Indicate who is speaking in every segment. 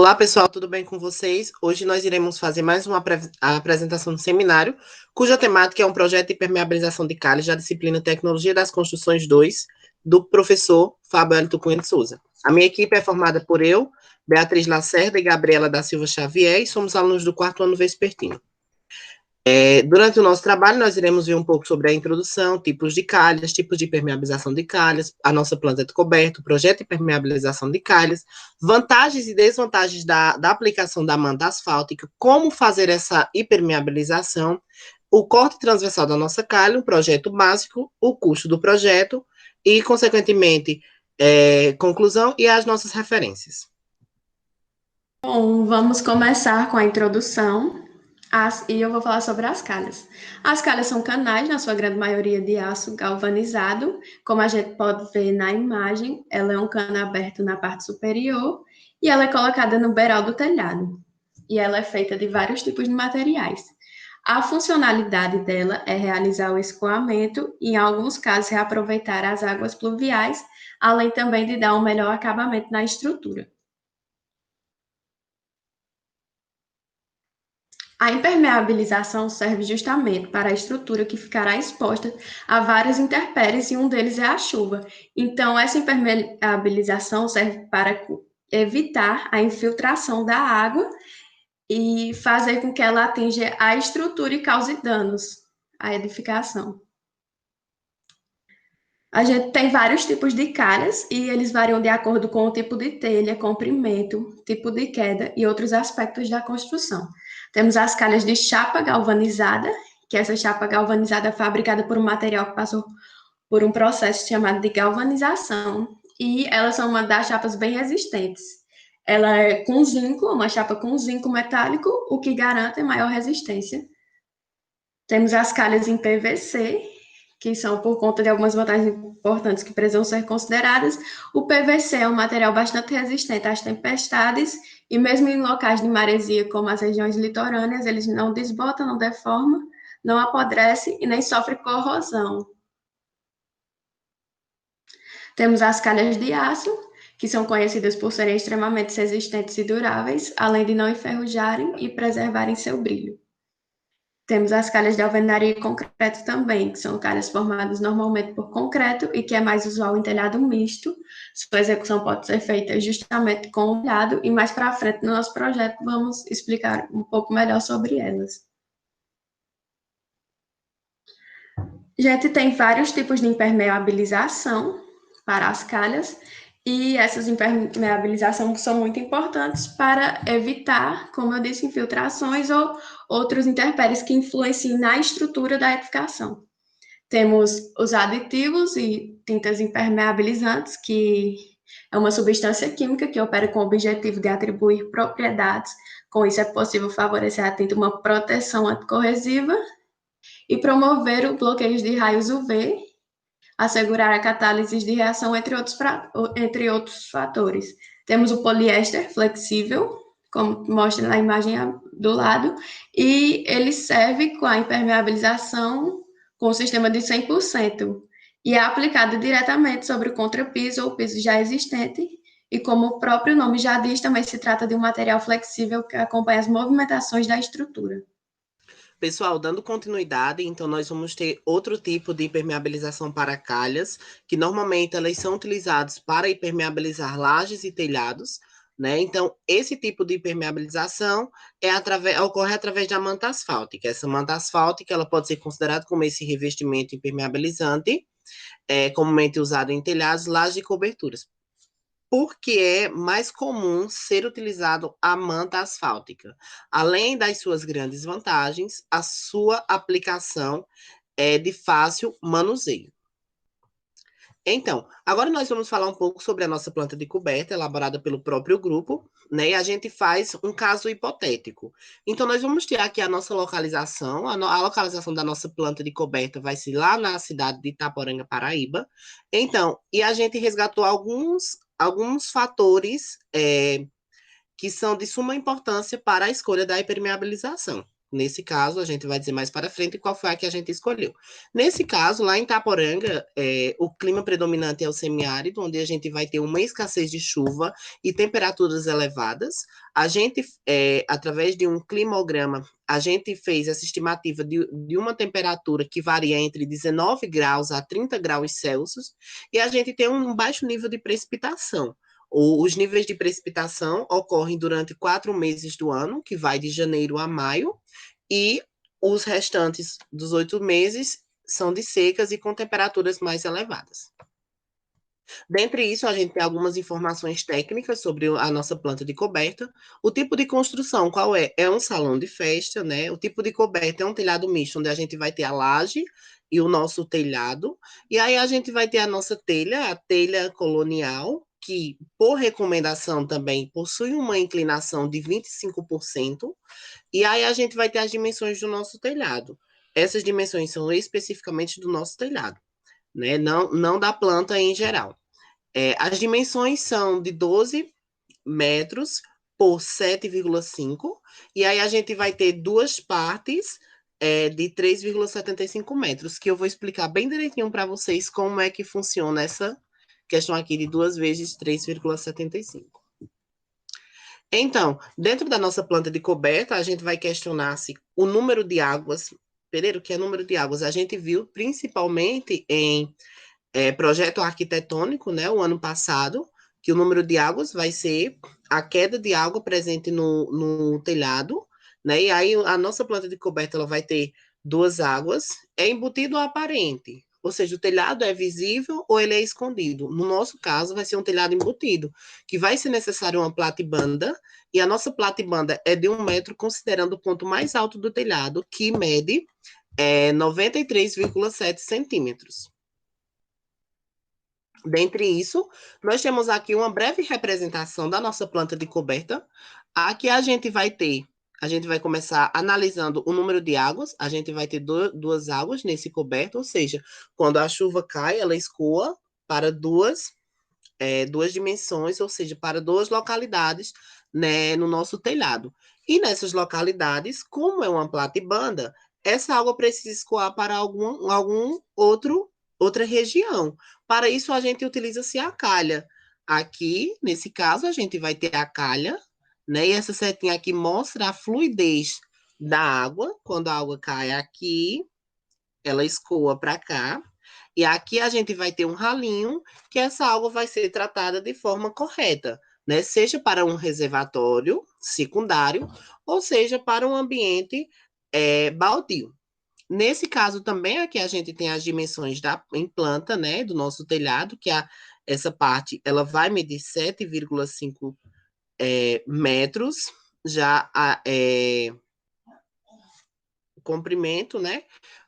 Speaker 1: Olá, pessoal, tudo bem com vocês? Hoje nós iremos fazer mais uma apresentação do seminário, cuja temática é um projeto de permeabilização de calhas da disciplina Tecnologia das Construções 2, do professor Fábio Hélito Cunha de Souza. A minha equipe é formada por eu, Beatriz Lacerda e Gabriela da Silva Xavier, e somos alunos do 4º ano Vespertino. Durante o nosso trabalho, nós iremos ver um pouco sobre a introdução, tipos de calhas, tipos de permeabilização de calhas, a nossa planta de coberto, projeto de permeabilização de calhas, vantagens e desvantagens da aplicação da manta asfáltica, como fazer essa impermeabilização, o corte transversal da nossa calha, um projeto básico, o custo do projeto e, consequentemente, conclusão e as nossas referências.
Speaker 2: Bom, vamos começar com a introdução e eu vou falar sobre as calhas. As calhas são canais, na sua grande maioria de aço galvanizado. Como a gente pode ver na imagem, ela é um cano aberto na parte superior e ela é colocada no beiral do telhado. E ela é feita de vários tipos de materiais. A funcionalidade dela é realizar o escoamento e, em alguns casos, reaproveitar as águas pluviais, além também de dar um melhor acabamento na estrutura. A impermeabilização serve justamente para a estrutura que ficará exposta a vários intempéries e um deles é a chuva. Então, essa impermeabilização serve para evitar a infiltração da água e fazer com que ela atinja a estrutura e cause danos à edificação. A gente tem vários tipos de calhas e eles variam de acordo com o tipo de telha, comprimento, tipo de queda e outros aspectos da construção. Temos as calhas de chapa galvanizada, que essa chapa galvanizada é fabricada por um material que passou por um processo chamado de galvanização, e elas são uma das chapas bem resistentes. Ela é com zinco, uma chapa com zinco metálico, o que garante maior resistência. Temos as calhas em PVC, que são por conta de algumas vantagens importantes que precisam ser consideradas. O PVC é um material bastante resistente às tempestades e mesmo em locais de maresia, como as regiões litorâneas, eles não desbotam, não deformam, não apodrece e nem sofre corrosão. Temos as calhas de aço, que são conhecidas por serem extremamente resistentes e duráveis, além de não enferrujarem e preservarem seu brilho. Temos as calhas de alvenaria e concreto também, que são calhas formadas normalmente por concreto e que é mais usual em telhado misto. Sua execução pode ser feita justamente com o telhado e mais para frente no nosso projeto vamos explicar um pouco melhor sobre elas. A gente tem vários tipos de impermeabilização para as calhas e essas impermeabilizações são muito importantes para evitar, como eu disse, infiltrações ou outros intempéries que influenciem na estrutura da edificação. Temos os aditivos e tintas impermeabilizantes, que é uma substância química que opera com o objetivo de atribuir propriedades. Com isso, é possível favorecer a tinta uma proteção anticorrosiva e promover o bloqueio de raios UV, assegurar a catálise de reação, entre outros fatores. Temos o poliéster flexível, como mostra na imagem do lado, e ele serve com a impermeabilização com o sistema de 100%, e é aplicado diretamente sobre o contrapiso ou piso já existente, e como o próprio nome já diz, também se trata de um material flexível que acompanha as movimentações da estrutura.
Speaker 1: Pessoal, dando continuidade, então nós vamos ter outro tipo de impermeabilização para calhas, que normalmente elas são utilizadas para impermeabilizar lajes e telhados, né? Então, esse tipo de impermeabilização ocorre através da manta asfáltica. Essa manta asfáltica, ela pode ser considerada como esse revestimento impermeabilizante, comumente usado em telhados, lajes e coberturas, porque é mais comum ser utilizado a manta asfáltica. Além das suas grandes vantagens, a sua aplicação é de fácil manuseio. Então, agora nós vamos falar um pouco sobre a nossa planta de coberta, elaborada pelo próprio grupo, né? E a gente faz um caso hipotético. Então, nós vamos ter aqui a nossa localização, a localização da nossa planta de coberta vai ser lá na cidade de Itaporanga, Paraíba. Então, e a gente resgatou alguns fatores que são de suma importância para a escolha da impermeabilização. Nesse caso, a gente vai dizer mais para frente qual foi a que a gente escolheu. Nesse caso, lá em Itaporanga, o clima predominante é o semiárido, onde a gente vai ter uma escassez de chuva e temperaturas elevadas. A gente, através de um climograma, a gente fez essa estimativa de uma temperatura que varia entre 19 graus a 30 graus Celsius, e a gente tem um baixo nível de precipitação. Os níveis de precipitação ocorrem durante 4 meses do ano, que vai de janeiro a maio, e os restantes dos 8 meses são de secas e com temperaturas mais elevadas. Dentre isso, a gente tem algumas informações técnicas sobre a nossa planta de coberta. O tipo de construção, qual é? É um salão de festa, né? O tipo de coberta é um telhado misto, onde a gente vai ter a laje e o nosso telhado. E aí a gente vai ter a nossa telha, a telha colonial, que, por recomendação também, possui uma inclinação de 25%. E aí a gente vai ter as dimensões do nosso telhado. Essas dimensões são especificamente do nosso telhado, né? Não da planta em geral. As dimensões são de 12 metros por 7,5, e aí a gente vai ter duas partes de 3,75 metros, que eu vou explicar bem direitinho para vocês como é que funciona essa questão aqui de 2 vezes 3,75. Então, dentro da nossa planta de coberta, a gente vai questionar se o número de águas, Pereira, o que é número de águas? A gente viu principalmente em projeto arquitetônico, né, o ano passado, que o número de águas vai ser a queda de água presente no telhado, né, e aí a nossa planta de coberta ela vai ter duas águas, é embutido ou aparente, ou seja, o telhado é visível ou ele é escondido. No nosso caso, vai ser um telhado embutido, que vai ser necessário uma platibanda, e a nossa platibanda é de 1 metro, considerando o ponto mais alto do telhado, que mede 93,7 centímetros. Dentre isso, nós temos aqui uma breve representação da nossa planta de coberta. Aqui a gente vai começar analisando o número de águas. A gente vai ter duas águas nesse coberto, ou seja, quando a chuva cai, ela escoa para duas dimensões, ou seja, para duas localidades, né, no nosso telhado. E nessas localidades, como é uma platibanda, essa água precisa escoar para outra região. Para isso, a gente utiliza-se a calha. Aqui, nesse caso, a gente vai ter a calha, né? E essa setinha aqui mostra a fluidez da água. Quando a água cai aqui, ela escoa para cá. E aqui a gente vai ter um ralinho que essa água vai ser tratada de forma correta, né? Seja para um reservatório secundário, ou seja para um ambiente baldio. Nesse caso também aqui a gente tem as dimensões da planta, né, do nosso telhado, que essa parte ela vai medir 7,5 metros, já o comprimento, né,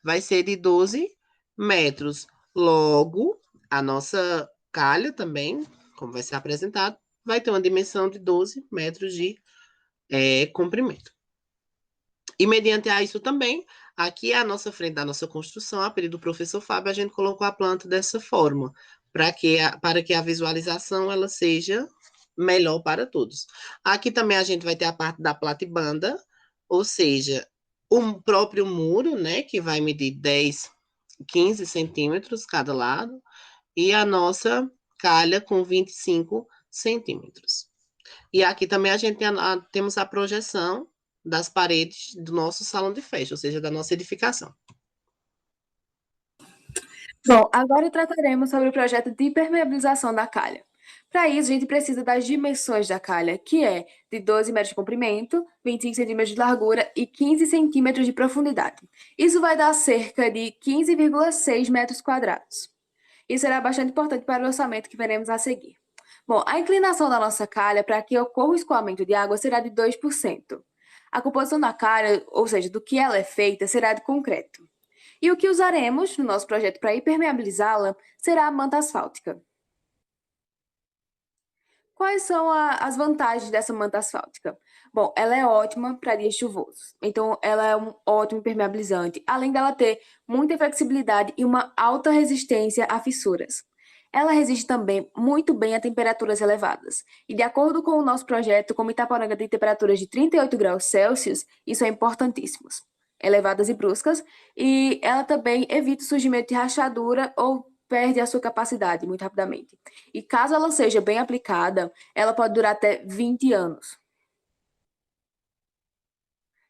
Speaker 1: vai ser de 12 metros. Logo, a nossa calha também, como vai ser apresentado, vai ter uma dimensão de 12 metros de comprimento. E mediante a isso também, aqui à nossa frente da nossa construção, a pedido do professor Fábio, a gente colocou a planta dessa forma, para que a visualização ela seja melhor para todos. Aqui também a gente vai ter a parte da platibanda, ou seja, o próprio muro, né, que vai medir 10, 15 centímetros cada lado, e a nossa calha com 25 centímetros. E aqui também a gente temos a projeção das paredes do nosso salão de festa, ou seja, da nossa edificação.
Speaker 2: Bom, agora trataremos sobre o projeto de impermeabilização da calha. Para isso, a gente precisa das dimensões da calha, que é de 12 metros de comprimento, 25 centímetros de largura e 15 centímetros de profundidade. Isso vai dar cerca de 15,6 metros quadrados. Isso será bastante importante para o orçamento que veremos a seguir. Bom, a inclinação da nossa calha para que ocorra o escoamento de água será de 2%. A composição da calha, ou seja, do que ela é feita, será de concreto. E o que usaremos no nosso projeto para impermeabilizá-la será a manta asfáltica. Quais são as vantagens dessa manta asfáltica? Bom, ela é ótima para dias chuvosos, então ela é um ótimo impermeabilizante, além dela ter muita flexibilidade e uma alta resistência a fissuras.
Speaker 3: Ela resiste também muito bem a temperaturas elevadas. E de acordo com o nosso projeto, como Itaporanga tem temperaturas de 38 graus Celsius, isso é importantíssimo. Elevadas e bruscas, e ela também evita o surgimento de rachadura ou perde a sua capacidade muito rapidamente. E caso ela seja bem aplicada, ela pode durar até 20 anos.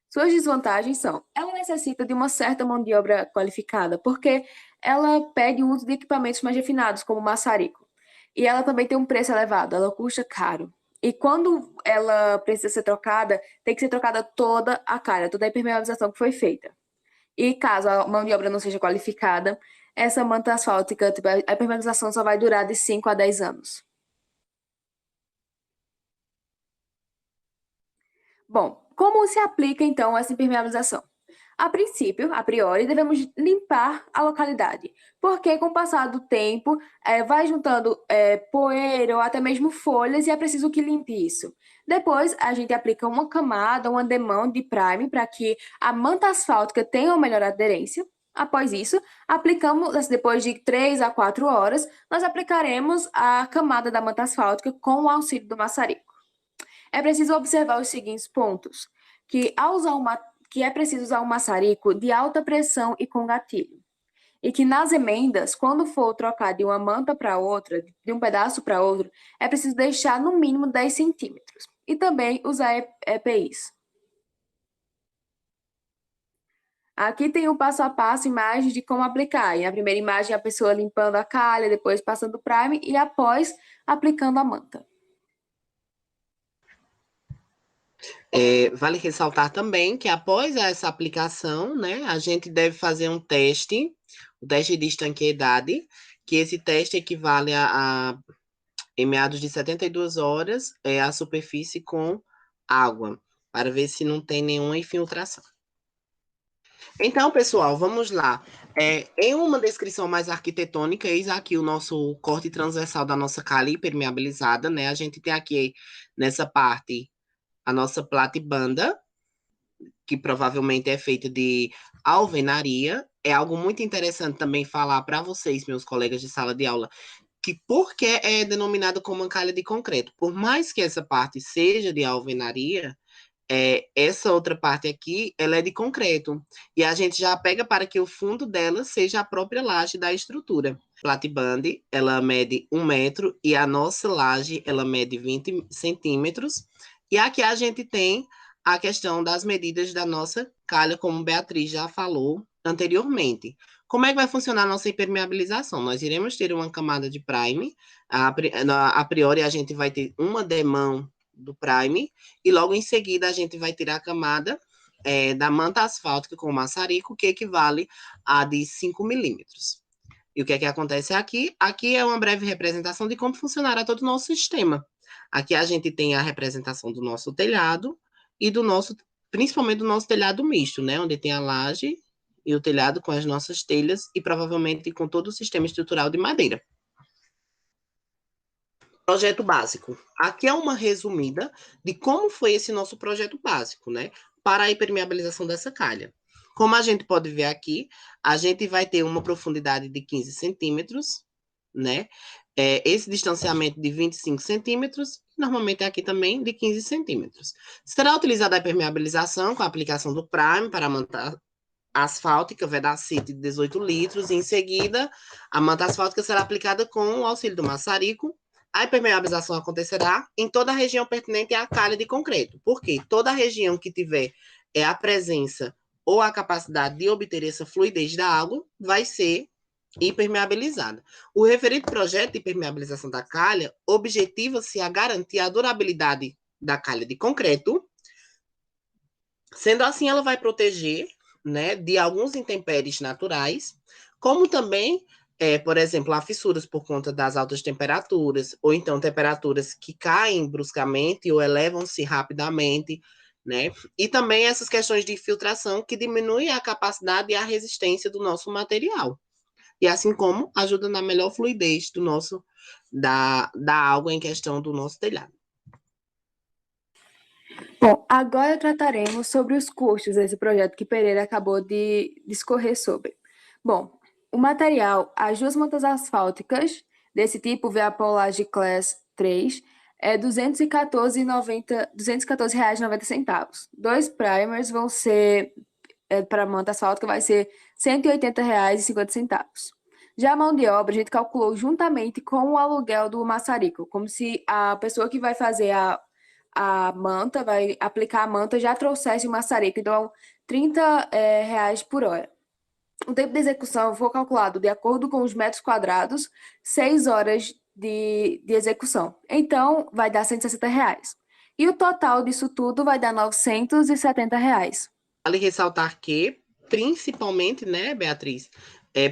Speaker 3: Suas desvantagens são: ela necessita de uma certa mão de obra qualificada, porque ela pede o uso de equipamentos mais refinados, como maçarico. E ela também tem um preço elevado, ela custa caro. E quando ela precisa ser trocada, tem que ser trocada toda a calha, toda a impermeabilização que foi feita. E caso a mão de obra não seja qualificada, essa manta asfáltica, tipo, a impermeabilização só vai durar de 5 a 10 anos. Bom, como se aplica então essa impermeabilização? A princípio, a priori, devemos limpar a localidade, porque com o passar do tempo vai juntando poeira ou até mesmo folhas e é preciso que limpe isso. Depois, a gente aplica uma camada, uma demão de prime para que a manta asfáltica tenha uma melhor aderência. Após isso, aplicamos, depois de 3 a 4 horas, nós aplicaremos a camada da manta asfáltica com o auxílio do maçarico. É preciso observar os seguintes pontos, que é preciso usar um maçarico de alta pressão e com gatilho. E que nas emendas, quando for trocar de uma manta para outra, de um pedaço para outro, é preciso deixar no mínimo 10 centímetros. E também usar EPIs. Aqui tem o passo a passo, imagens de como aplicar. E na primeira imagem, a pessoa limpando a calha, depois passando o prime e após aplicando a manta.
Speaker 1: Vale ressaltar também que após essa aplicação, né, a gente deve fazer um teste, o teste de estanqueidade, que esse teste equivale em meados de 72 horas, a superfície com água, para ver se não tem nenhuma infiltração. Então, pessoal, vamos lá. Em uma descrição mais arquitetônica, eis aqui o nosso corte transversal da nossa calha impermeabilizada, né? A gente tem aqui, nessa parte, a nossa platibanda, que provavelmente é feita de alvenaria. É algo muito interessante também falar para vocês, meus colegas de sala de aula, que por que é denominado como uma calha de concreto? Por mais que essa parte seja de alvenaria, essa outra parte aqui, ela é de concreto. E a gente já pega para que o fundo dela seja a própria laje da estrutura. Platiband, ela mede 1 metro e a nossa laje, ela mede 20 centímetros. E aqui a gente tem a questão das medidas da nossa calha, como Beatriz já falou anteriormente. Como é que vai funcionar a nossa impermeabilização? Nós iremos ter uma camada de prime. A priori, a gente vai ter uma demão do prime, e logo em seguida a gente vai ter a camada da manta asfáltica com maçarico, que equivale a de 5 milímetros. E o que é que acontece aqui? Aqui é uma breve representação de como funcionará todo o nosso sistema. Aqui a gente tem a representação do nosso telhado e principalmente do nosso telhado misto, né? Onde tem a laje e o telhado com as nossas telhas e provavelmente com todo o sistema estrutural de madeira. Projeto básico. Aqui é uma resumida de como foi esse nosso projeto básico, né? Para a impermeabilização dessa calha. Como a gente pode ver aqui, a gente vai ter uma profundidade de 15 centímetros, né? Esse distanciamento de 25 centímetros, normalmente aqui também de 15 centímetros. Será utilizada a impermeabilização com a aplicação do prime para a manta asfáltica, vedacite de 18 litros, e em seguida a manta asfáltica será aplicada com o auxílio do maçarico. A impermeabilização acontecerá em toda a região pertinente à calha de concreto, porque toda a região que tiver a presença ou a capacidade de obter essa fluidez da água vai ser impermeabilizada. O referido projeto de impermeabilização da calha objetiva-se a garantir a durabilidade da calha de concreto. Sendo assim, ela vai proteger, né, de alguns intempéries naturais, como também por exemplo, há fissuras por conta das altas temperaturas, ou então temperaturas que caem bruscamente ou elevam-se rapidamente, né? E também essas questões de infiltração que diminuem a capacidade e a resistência do nosso material. E assim como ajuda na melhor fluidez da água em questão do nosso telhado.
Speaker 3: Bom, agora trataremos sobre os custos desse projeto que Pereira acabou de discorrer sobre. Bom, o material, as 2 mantas asfálticas desse tipo, Veapolage Class 3, é R$ 214,90. Dois primers vão ser, para manta asfáltica, vai ser R$ 180,50. Já a mão de obra, a gente calculou juntamente com o aluguel do maçarico, como se a pessoa que vai fazer a manta, vai aplicar a manta, já trouxesse o maçarico. Então, R$ 30 por hora. O tempo de execução foi calculado de acordo com os metros quadrados, 6 horas de execução. Então, vai dar R$ 160. E o total disso tudo vai dar R$ 970.
Speaker 1: Vale ressaltar que, principalmente, né, Beatriz,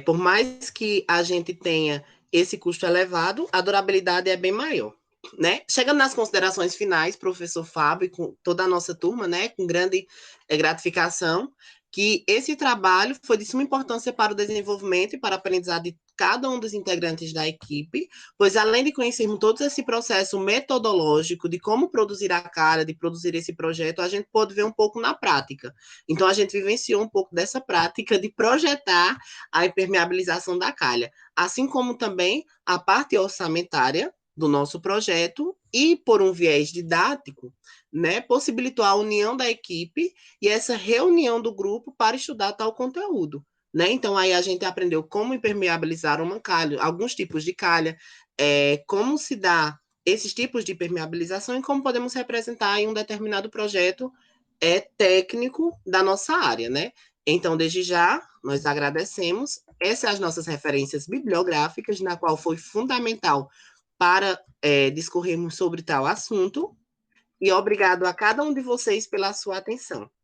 Speaker 1: por mais que a gente tenha esse custo elevado, a durabilidade é bem maior, né? Chegando nas considerações finais, professor Fábio, e com toda a nossa turma, né, com grande gratificação, que esse trabalho foi de suma importância para o desenvolvimento e para a aprendizado de cada um dos integrantes da equipe, pois além de conhecermos todo esse processo metodológico de como produzir a calha, de produzir esse projeto, a gente pôde ver um pouco na prática. Então, a gente vivenciou um pouco dessa prática de projetar a impermeabilização da calha, assim como também a parte orçamentária do nosso projeto e, por um viés didático, né, possibilitou a união da equipe e essa reunião do grupo para estudar tal conteúdo. Né? Então, aí a gente aprendeu como impermeabilizar uma calha, alguns tipos de calha, como se dá esses tipos de impermeabilização e como podemos representar em um determinado projeto técnico da nossa área, né? Então, desde já, nós agradecemos. Essas são as nossas referências bibliográficas, na qual foi fundamental para discorrermos sobre tal assunto. E obrigado a cada um de vocês pela sua atenção.